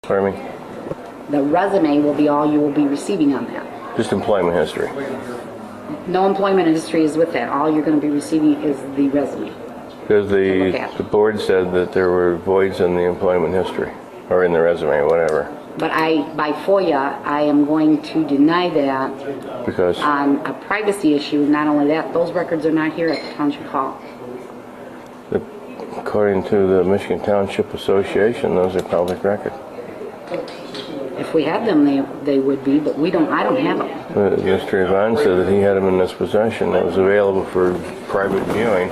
Pardon me? The resume will be all you will be receiving on that. Just employment history. No employment history is with that. All you're going to be receiving is the resume. Because the board said that there were voids in the employment history, or in the resume, whatever. But by FOIA, I am going to deny that Because on a privacy issue. Not only that, those records are not here at the Township Hall. according to the Michigan Township Association, those are public record. If we had them, they would be, but we don't. I don't have them. Mr. Yvonne said that he had them in his possession. That was available for private viewing.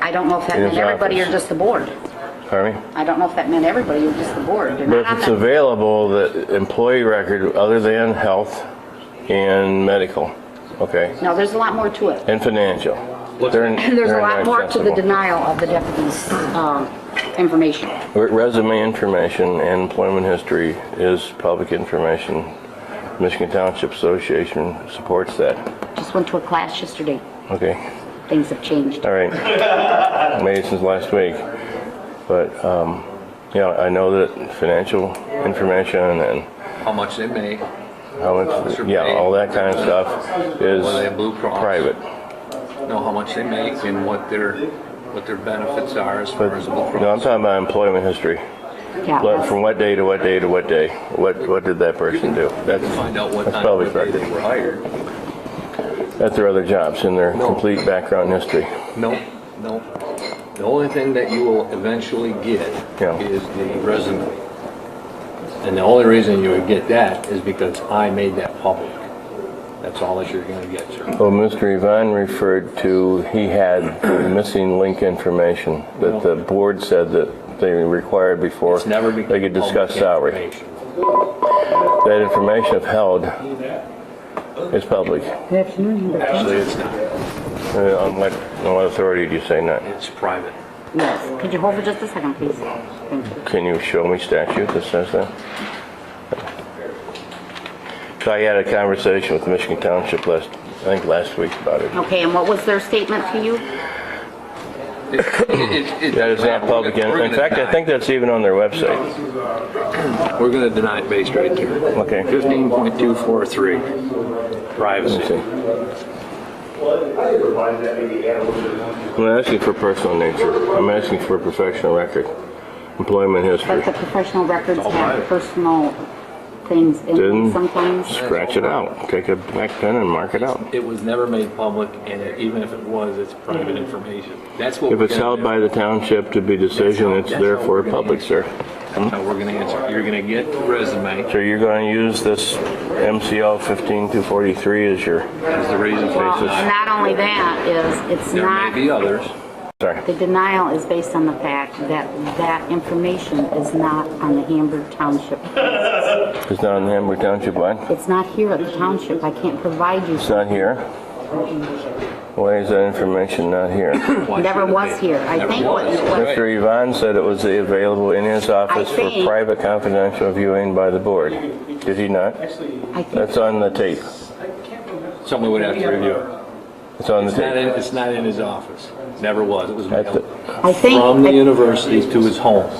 I don't know if that meant everybody or just the board. Pardon me? I don't know if that meant everybody or just the board. But if it's available, the employee record, other than health and medical, okay? No, there's a lot more to it. And financial. There's a lot more to the denial of the deputy's information. Resume information and employment history is public information. Michigan Township Association supports that. Just went to a class yesterday. Okay. Things have changed. All right. Maybe since last week. But, yeah, I know that financial information and how much they make, how much, yeah, all that kind of stuff is private. know how much they make and what their benefits are as far as the Blue Cross. No, I'm talking about employment history. Yeah. From what day to what day to what day? What did that person do? That's Find out what time public of the day record. they were hired. That's their other jobs in their complete background history. No. The only thing that you will eventually get is the resume. And the only reason you would get that is because I made that public. That's all that you're going to get, sir. Well, Mr. Yvonne referred to, he had the missing link information that the board said that they required before they could discuss salary. That information, if held, is public. Actually, it's not. On what authority do you say not? It's private. Yes. Could you hold for just a second, please? Thank you. Can you show me statute that says that? So I had a conversation with Michigan Township last week about it. Okay, and what was their statement to you? That is not public. In fact, I think that's even on their website. We're going to deny it based right there. Okay. 15.243. Privacy. I'm not asking for personal nature. I'm asking for a professional record. Employment history. But the professional records have personal things in them sometimes. Scratch it out. Take a black pen and mark it out. It was never made public, and even if it was, it's private information. That's what if it's held by the township to be decision, it's therefore public, sir. That's how we're going to answer. You're going to get the resume. So you're going to use this MCL 15243 as your That's the reason for Well, not only that is it's There not. may be others. Sorry. The denial is based on the fact that that information is not on the Hamburg Township. It's not in the Hamburg Township line? It's not here at the township. I can't provide you. It's not here? Why is that information not here? Never was here. I think what Mr. Yvonne said it was available in his office for private confidential viewing by the board. Did he not? I think That's on the tape. Someone would have to review it. It's on the tape. It's not in his office. Never was. It was At mailed I think from the university to his home.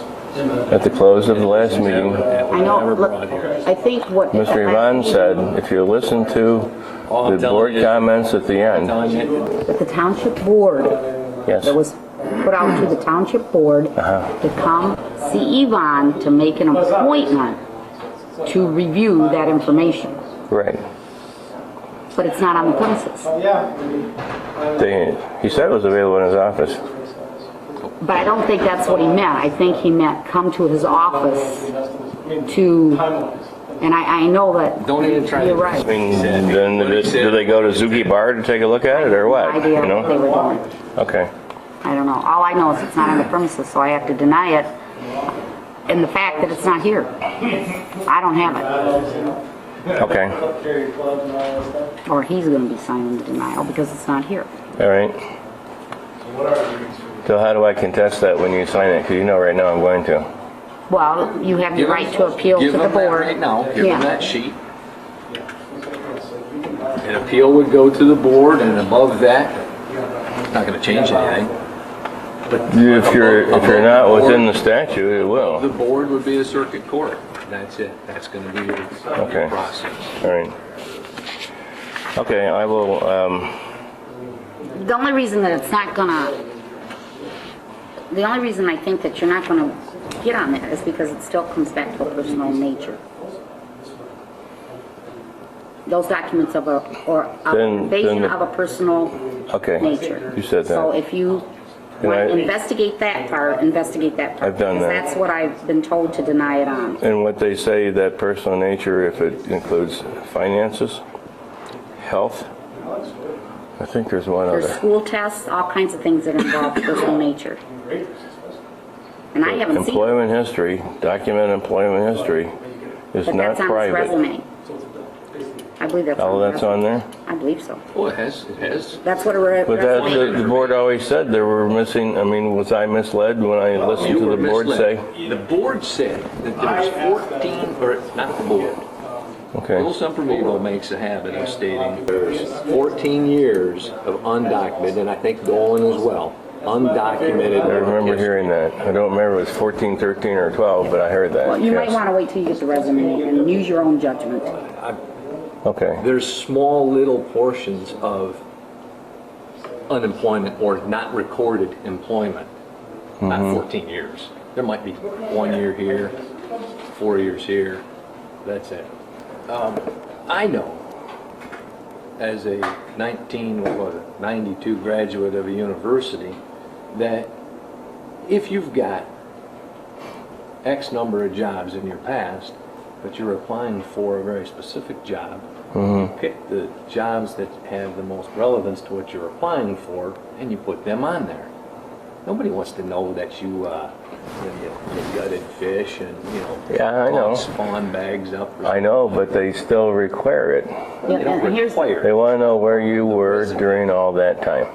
At the close of the last meeting, I know. Never Look, brought here. I think what Mr. Yvonne said, if you listen to the board comments at the end, that the township board yes, that was put out to the township board to come see Yvonne to make an appointment to review that information. right. But it's not on the premises. He said it was available in his office. But I don't think that's what he meant. I think he meant come to his office to, and I know that Don't even try you're to. right. I mean, then do they go to Zuki Bar to take a look at it or what? No idea You what they know? were doing. Okay. I don't know. All I know is it's not on the premises, so I have to deny it. And the fact that it's not here. I don't have it. Okay. Or he's going to be signing the denial because it's not here. All right. So how do I contest that when you sign it? Because you know right now I'm going to. Well, you have the right to appeal to Give the them that board. right now. Give Yeah. them that sheet. An appeal would go to the board, and above that, it's not going to change anything. If you're not within the statute, it will. The board would be a circuit court. That's it. That's going to be the process. All right. Okay, I will. The only reason that it's not gonna, the only reason I think that you're not gonna get on that is because it still comes back to a personal nature. Those documents of a, or invasion of a personal nature. You said that. So if you want to investigate that part, investigate that part. I've done that. That's what I've been told to deny it on. And what they say, that personal nature, if it includes finances, health, I think there's one There's other. school tests, all kinds of things that involve personal nature. And I haven't seen it. Employment history, document employment history is But not that's on his private. resume. I believe that's Oh, that's on there? I believe so. Well, it has. That's what a resume. But the board always said there were missing, I mean, was I misled when I listened You to were the board say? misled. The board said that there was 14, or not the board. Okay. Little Sempervivo makes a habit of stating there's 14 years of undocumented, and I think Dolan as well, undocumented. I remember hearing that. I don't remember if it was 14, 13, or 12, but I heard that. Well, you might yes. want to wait till you get the resume and use your own judgment. Okay. There's small little portions of unemployment or not recorded employment, not 14 years. There might be 1 year here, 4 years here. That's it. I know, as a 92 graduate of a university, that if you've got X number of jobs in your past, but you're applying for a very specific job, you pick the jobs that have the most relevance to what you're applying for, and you put them on there. Nobody wants to know that you gutted fish and, Yeah, I know. spawn bags up. I know, but they still require it. They don't require They it. want to know where you were during all that time.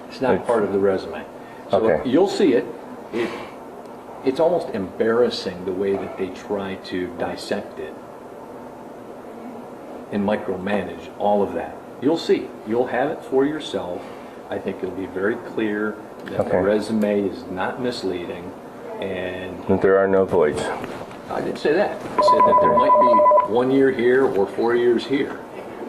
It's not part of the resume. So Okay. you'll see it. It's almost embarrassing the way that they try to dissect it and micromanage all of that. You'll see. You'll have it for yourself. I think it'll be very clear that the resume is not misleading, and That there are no voids. I didn't say that. I said that there might be 1 year here or 4 years here.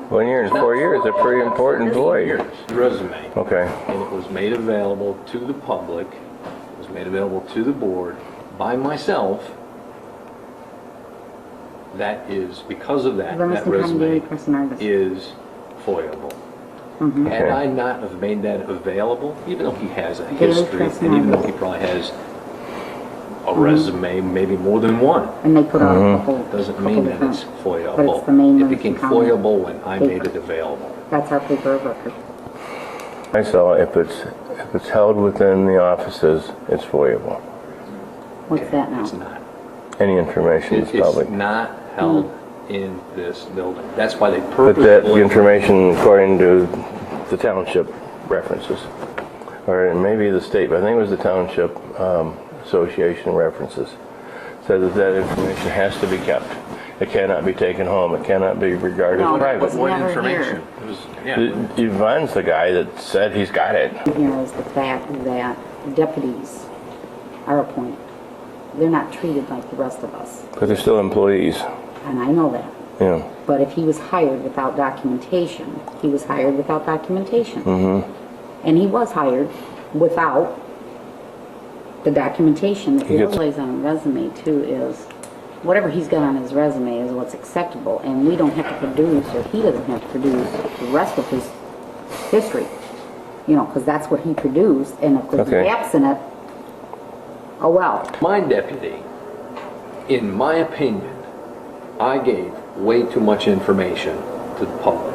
1 year and 4 years, a pretty important void. Here's the resume. Okay. And it was made available to the public, it was made available to the board by myself. That is, because of that, that resume is foilable. Had I not have made that available, even though he has a history, and even though he probably has a resume, maybe more than one, And they put out a couple. doesn't mean that it's foilable. But it's the main It ones became that count. foilable when I made it available. That's our paper of record. I saw if it's held within the offices, it's voidable. What's that now? It's not. Any information is public. It's not held in this building. That's why they But purposely... that information, according to the township references, or maybe the state, but I think it was the township association references, said that information has to be kept. It cannot be taken home. It cannot be regarded No, as that private. was What never information? here. It was, yeah. Yvonne's the guy that said he's got it. Here is the fact that deputies are appointed. They're not treated like the rest of us. But they're still employees. And I know that. Yeah. But if he was hired without documentation, he was hired without documentation. And he was hired without the documentation that he lays on a resume too is, whatever he's got on his resume is what's acceptable, and we don't have to produce, or he doesn't have to produce the rest of his history. Because that's what he produced, and if there's gaps in it, oh well. My deputy, in my opinion, I gave way too much information to the public.